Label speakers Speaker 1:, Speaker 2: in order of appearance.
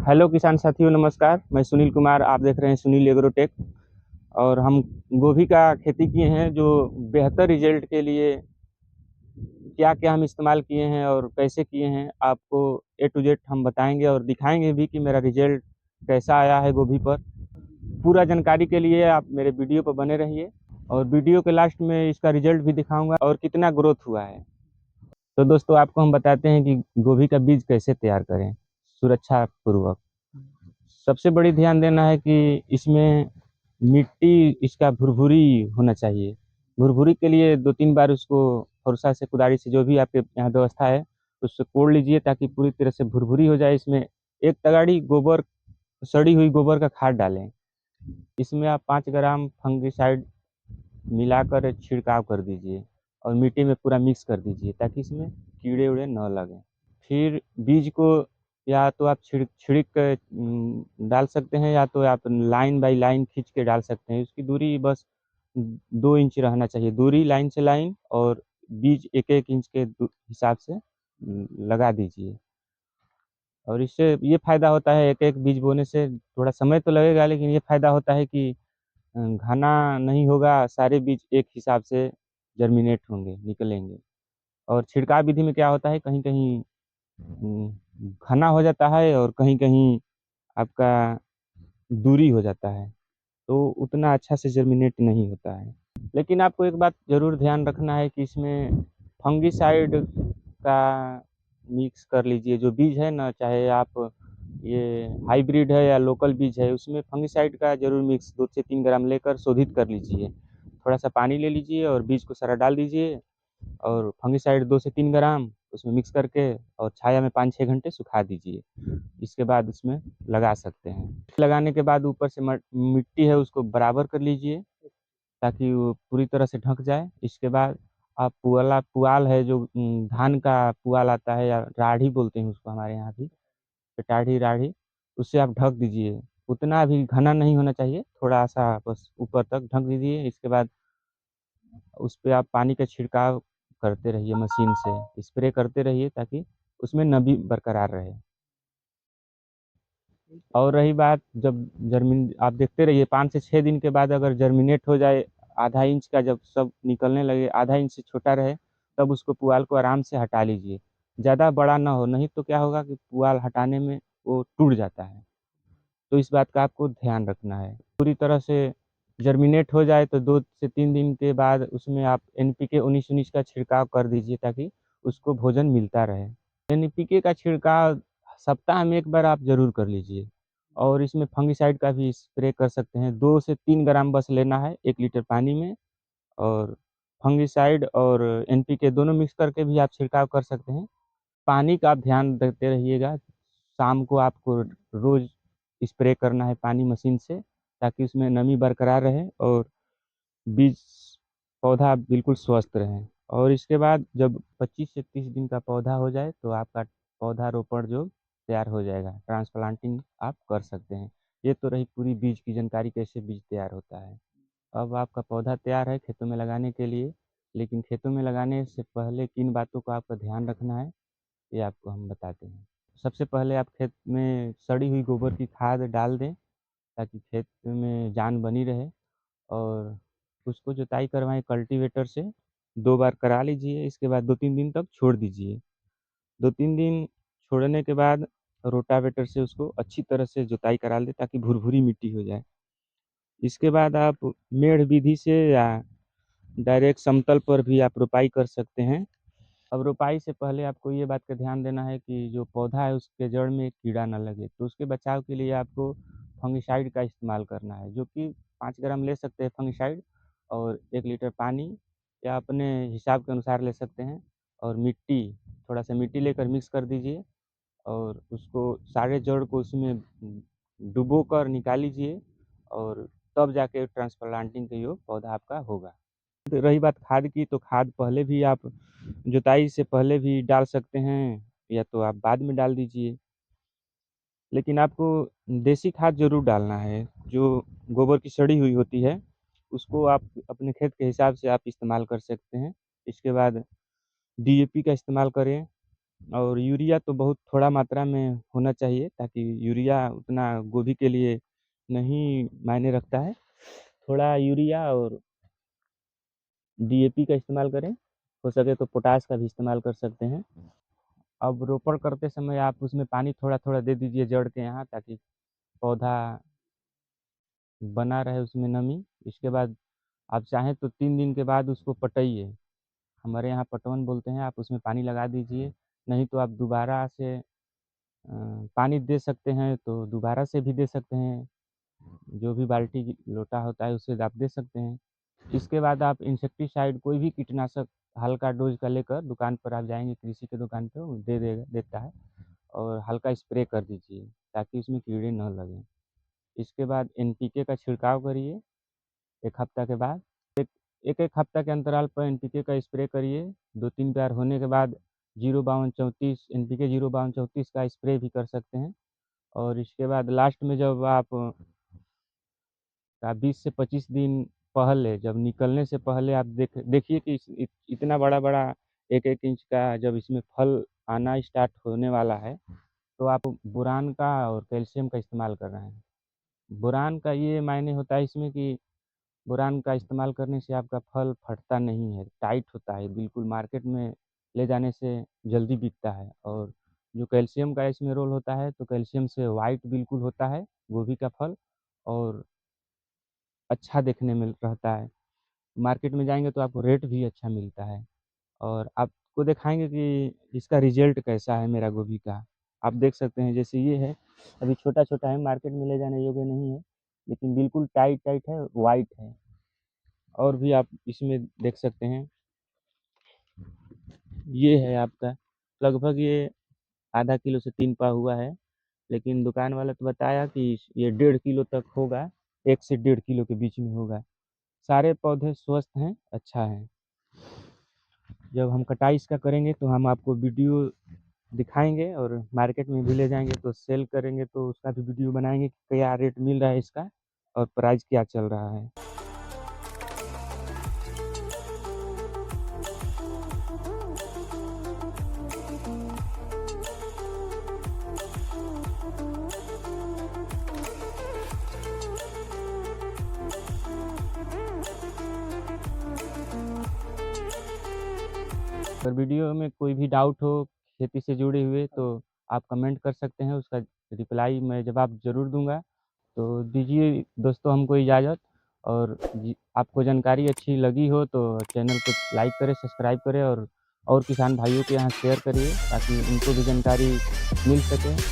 Speaker 1: Hello किसान साथियों, नमस्कार। मैं सुनील कुमार, आप देख रहे हैं सुनील एग्रोटेक। और हम गोभी का खेती किए हैं, जो बेहतर रिजल्ट के लिए क्या क्या हम इस्तेमाल किए हैं और कैसे किए हैं, आपको ए टू जेड हम बताएंगे और दिखाएंगे भी कि मेरा रिजल्ट कैसा आया है गोभी पर। पूरा जानकारी के लिए आप मेरे वीडियो पर बने रहिए और वीडियो के लास्ट में इसका रिजल्ट भी दिखाऊंगा और कितना ग्रोथ हुआ है। तो दोस्तों, आपको हम बताते हैं कि गोभी का बीज कैसे तैयार करें सुरक्षा पूर्वक। सबसे बड़ी ध्यान देना है कि इसमें मिट्टी इसका भुरभुरी होना चाहिए। भुरभुरी के लिए 2-3 बार उसको फुरसा से, कुदारी से, जो भी आपके यहाँ व्यवस्था है उससे कोड़ लीजिए ताकि पूरी तरह से भुरभुरी हो जाए। इसमें एक तगाड़ी गोबर, सड़ी हुई गोबर का खाद डालें। इसमें आप 5 ग्राम फंगिसाइड मिलाकर छिड़काव कर दीजिए और मिट्टी में पूरा मिक्स कर दीजिए ताकि इसमें कीड़े उड़े न लगें। फिर बीज को या तो आप छिड़क कर डाल सकते हैं, या तो आप लाइन बाई लाइन खींच के डाल सकते हैं। उसकी दूरी बस 2 इंच रहना चाहिए, दूरी लाइन से लाइन, और बीज 1-1 इंच के हिसाब से लगा दीजिए। और इससे ये फायदा होता है, एक एक बीज बोने से थोड़ा समय तो लगेगा, लेकिन ये फायदा होता है कि घना नहीं होगा, सारे बीज एक हिसाब से जर्मिनेट होंगे, निकलेंगे। और छिड़काव विधि में क्या होता है, कहीं कहीं घना हो जाता है और कहीं कहीं आपका दूरी हो जाता है, तो उतना अच्छा से जर्मिनेट नहीं होता है। लेकिन आपको एक बात ज़रूर ध्यान रखना है कि इसमें फंगिसाइड का मिक्स कर लीजिए। जो बीज है ना, चाहे आप ये हाइब्रिड है या लोकल बीज है, उसमें फंगिसाइड का ज़रूर मिक्स 2 से 3 ग्राम लेकर शोधित कर लीजिए। थोड़ा सा पानी ले लीजिए और बीज को सारा डाल दीजिए, और फंगिसाइड 2 से 3 ग्राम उसमें मिक्स करके और छाया में 5-6 घंटे सुखा दीजिए। इसके बाद उसमें लगा सकते हैं। लगाने के बाद ऊपर से मिट्टी है उसको बराबर कर लीजिए ताकि वो पूरी तरह से ढक जाए। इसके बाद आप पुआल है, जो धान का पुआल आता है, या राढ़ी बोलते हैं उसको हमारे यहाँ भी, पेटाढ़ी राढ़ी, उससे आप ढक दीजिए। उतना भी घना नहीं होना चाहिए, थोड़ा सा बस ऊपर तक ढक दीजिए। इसके बाद उस पे आप पानी का छिड़काव करते रहिए, मशीन से स्प्रे करते रहिए ताकि उसमें नमी बरकरार रहे। और रही बात, जब जर्मिन आप देखते रहिए, 5 से 6 दिन के बाद अगर जर्मिनेट हो जाए, आधा इंच का जब सब निकलने लगे, आधा इंच से छोटा रहे, तब उसको पुआल को आराम से हटा लीजिए। ज़्यादा बड़ा ना हो, नहीं तो क्या होगा कि पुआल हटाने में वो टूट जाता है। तो इस बात का आपको ध्यान रखना है। पूरी तरह से जर्मिनेट हो जाए तो 2 से 3 दिन के बाद उसमें आप एनपीके 19-19 का छिड़काव कर दीजिए ताकि उसको भोजन मिलता रहे। एनपीके का छिड़काव सप्ताह में 1 बार आप ज़रूर कर लीजिए। और इसमें फंगिसाइड का भी स्प्रे कर सकते हैं। 2 से 3 ग्राम बस लेना है 1 लीटर पानी में, और फंगिसाइड और एनपीके दोनों मिक्स करके भी आप छिड़काव कर सकते हैं। पानी का आप ध्यान देते रहिएगा। शाम को आपको रोज़ स्प्रे करना है पानी मशीन से ताकि उसमें नमी बरकरार रहे और बीज पौधा बिल्कुल स्वस्थ रहे। और इसके बाद जब 25 से 30 दिन का पौधा हो जाए तो आपका पौधा रोपण जो तैयार हो जाएगा, ट्रांसप्लांटिंग आप कर सकते हैं। ये तो रही पूरी बीज की जानकारी, कैसे बीज तैयार होता है। अब आपका पौधा तैयार है खेतों में लगाने के लिए, लेकिन खेतों में लगाने से पहले किन बातों का आपका ध्यान रखना है, ये आपको हम बताते हैं। सबसे पहले आप खेत में सड़ी हुई गोबर की खाद डाल दें ताकि खेत में जान बनी रहे, और उसको जुताई करवाएं कल्टीवेटर से। 2 बार करा लीजिए। इसके बाद 2-3 दिन तक छोड़ दीजिए। 2-3 दिन छोड़ने के बाद रोटावेटर से उसको अच्छी तरह से जुताई करा लें ताकि भुरभुरी मिट्टी हो जाए। इसके बाद आप मेड़ विधि से या डायरेक्ट समतल पर भी आप रोपाई कर सकते हैं। अब रोपाई से पहले आपको ये बात का ध्यान देना है कि जो पौधा है उसके जड़ में कीड़ा ना लगे, तो उसके बचाव के लिए आपको फंगिसाइड का इस्तेमाल करना है, जो कि 5 ग्राम ले सकते हैं फंगिसाइड, और 1 लीटर पानी या अपने हिसाब के अनुसार ले सकते हैं। और मिट्टी, थोड़ा सा मिट्टी लेकर मिक्स कर दीजिए और उसको सारे जड़ को उसमें डुबो कर निकाल लीजिए, और तब जाके ट्रांसप्लांटिंग के योग पौधा आपका होगा। रही बात खाद की, तो खाद पहले भी आप जुताई से पहले भी डाल सकते हैं, या तो आप बाद में डाल दीजिए। लेकिन आपको देसी खाद ज़रूर डालना है, जो गोबर की सड़ी हुई होती है, उसको आप अपने खेत के हिसाब से आप इस्तेमाल कर सकते हैं। इसके बाद डीएपी का इस्तेमाल करें, और यूरिया तो बहुत थोड़ा मात्रा में होना चाहिए, ताकि यूरिया उतना गोभी के लिए नहीं मायने रखता है। थोड़ा यूरिया और डीएपी का इस्तेमाल करें, हो सके तो पोटाश का भी इस्तेमाल कर सकते हैं। अब रोपण करते समय आप उसमें पानी थोड़ा-थोड़ा दे दीजिए जड़ के यहाँ, ताकि पौधा बना रहे उसमें नमी। इसके बाद आप चाहें तो 3 दिन के बाद उसको पटाइए, हमारे यहाँ पटवन बोलते हैं। आप उसमें पानी लगा दीजिए, नहीं तो आप दोबारा से पानी दे सकते हैं, तो दोबारा से भी दे सकते हैं। जो भी बाल्टी लोटा होता है उससे आप दे सकते हैं। इसके बाद आप इंसेक्टिसाइड कोई भी कीटनाशक हल्का डोज का लेकर दुकान पर आप जाएँगे, कृषि की दुकान पे वो देता है, और हल्का स्प्रे कर दीजिए, ताकि उसमें कीड़े न लगें। इसके बाद एनपीके का छिड़काव करिए 1 हफ्ता के बाद। 1-1 हफ्ता के अंतराल पर एनपीके का स्प्रे करिए। 2-3 बार होने के बाद 05234 एनपीके 05234 का स्प्रे भी कर सकते हैं। और इसके बाद लास्ट में जब आप का 20 से 25 दिन पहले, जब निकलने से पहले आप देखिए कि इतना बड़ा-बड़ा 1-1 इंच का जब इसमें फल आना स्टार्ट होने वाला है, तो आप बोरान का और कैल्शियम का इस्तेमाल कर रहे हैं। बोरान का ये मायने होता है इसमें कि बोरान का इस्तेमाल करने से आपका फल फटता नहीं है, टाइट होता है, बिल्कुल मार्केट में ले जाने से जल्दी बिकता है। और जो कैल्शियम का इसमें रोल होता है, तो कैल्शियम से व्हाइट बिल्कुल होता है गोभी का फल, और अच्छा देखने में रहता है। मार्केट में जाएँगे तो आपको रेट भी अच्छा मिलता है, और आपको दिखाएँगे कि इसका रिज़ल्ट कैसा है मेरा गोभी का। आप देख सकते हैं, जैसे ये है, अभी छोटा-छोटा है, मार्केट में ले जाने योग्य नहीं है, लेकिन बिल्कुल टाइट-टाइट है, व्हाइट है। और भी आप इसमें देख सकते हैं, ये है आपका, लगभग ये आधा किलो से 3 पा हुआ है, लेकिन दुकान वाला तो बताया कि ये 1.5 किलो तक होगा, 1 से 1.5 किलो के बीच में होगा। सारे पौधे स्वस्थ हैं, अच्छा है। जब हम कटाई इसका करेंगे तो हम आपको वीडियो दिखाएँगे, और मार्केट में भी ले जाएँगे तो सेल करेंगे तो उसका भी वीडियो बनाएँगे कि क्या रेट मिल रहा है इसका, और प्राइस क्या चल रहा है। अगर वीडियो में कोई भी डाउट हो खेती से जुड़े हुए, तो आप कमेंट कर सकते हैं, उसका रिप्लाई मैं जवाब ज़रूर दूँगा। तो दीजिए दोस्तों हमको इजाज़त, और आपको जानकारी अच्छी लगी हो तो चैनल को लाइक करें, सब्सक्राइब करें, और किसान भाइयों के यहाँ शेयर करिए, ताकि उनको भी जानकारी मिल सके।